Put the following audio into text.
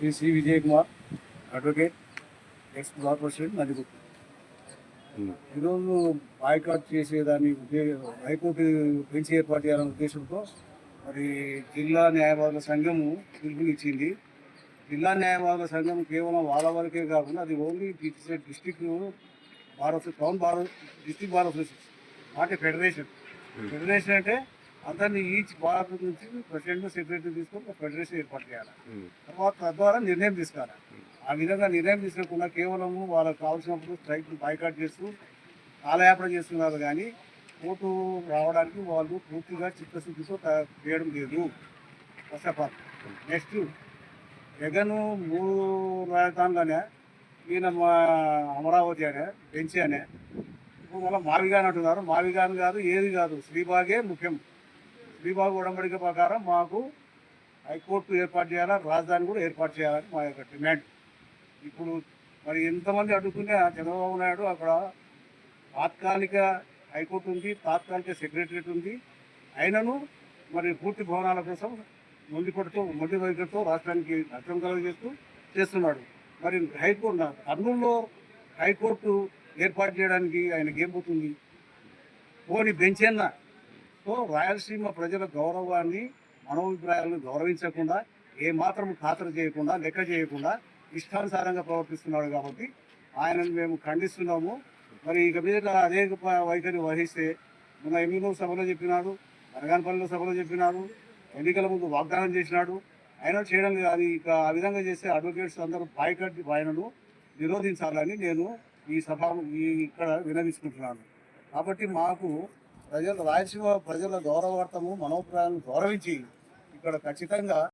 Shri Vijay Kumar, advocate, ex block president, Nandigutta. ఈరోజు boycott చేసేదాన్ని high court bench ఏర్పాటు చేయాలనే ఉద్దేశంతో మరి జిల్లా న్యాయవాదుల సంఘము పిలుపునిచ్చింది. జిల్లా న్యాయవాదుల సంఘం కేవలం వాళ్ళ వరకే కాకుండా అది only district bar of town bar, district bar association అంటే ఫెడరేషన్. ఫెడరేషన్ అంటే అందరినీ ఈచ్ బార్ నుంచి ప్రెసిడెంట్, సెక్రటరీ తీసుకొని ఒక ఫెడరేషన్ ఏర్పాటు చేయాలి. తర్వాత తద్వారా నిర్ణయం తీసుకోవాలి. ఆ విధంగా నిర్ణయం తీసుకోకుండా కేవలము వాళ్ళకి కావాల్సినప్పుడు స్ట్రైక్ బాయ్కాట్ చేస్తూ కాలయాపన చేస్తున్నారు. కానీ కోర్టు రావడానికి వాళ్ళు పూర్తిగా చిత్తశుద్ధితో చేయడం లేదు. First of all next Jagan 3 రాజధానులనే, ఈయన మా అమరావతి అనే, బెంచి అనే, ఇప్పుడు మళ్ళీ మావిగాన్ అంటున్నారు. మావిగాన్ కాదు, ఏది కాదు, శ్రీబాగే ముఖ్యం. శ్రీబాగ్ ఉడంబడిక ప్రకారం మాకు హైకోర్టు ఏర్పాటు చేయాలా, రాజధాని కూడా ఏర్పాటు చేయాలని మా యొక్క డిమాండ్. ఇప్పుడు మరి ఎంతమంది అడ్డుకునే చంద్రబాబు నాయుడు అక్కడ తాత్కాలిక హైకోర్టు ఉంది, తాత్కాలిక సెక్రటరియట్ ఉంది. అయినను మరి పూర్తి భవనాల కోసం మొండి వైఖరితో రాష్ట్రానికి నష్టం కలుగజేస్తూ చేస్తున్నాడు. మరి హైకోర్టు కర్నూలులో హైకోర్టు ఏర్పాటు చేయడానికి ఆయనకి ఏం పోతుంది? పోని బెంచ్ సో రాయలసీమ ప్రజల గౌరవాన్ని, మనోభిప్రాయాలను గౌరవించకుండా, ఏమాత్రం ఖాతరు చేయకుండా, లెక్క చేయకుండా ఇష్టానుసారంగా ప్రవర్తిస్తున్నాడు. కాబట్టి ఆయనను మేము ఖండిస్తున్నాము. మరి ఇక మీద అదే వైఖరి వహిస్తే మన ఎమ్మెల్యే సభలో చెప్పినాడు, బనగానపల్లిలో సభలో చెప్పినాడు, ఎన్నికల ముందు వాగ్దానం చేసినాడు. ఆయన చేయడం లేదు. అది ఇక ఆ విధంగా చేస్తే అడ్వకేట్స్ అందరూ బాయ్కాట్ ఆయనను నిరోధించాలని నేను ఇక్కడ వినవించుకుంటున్నాను. కాబట్టి మాకు రాయలసీమ ప్రజల గౌరవార్థము, మనోభిప్రాయాలను గౌరవించి ఇక్కడ ఖచ్చితంగా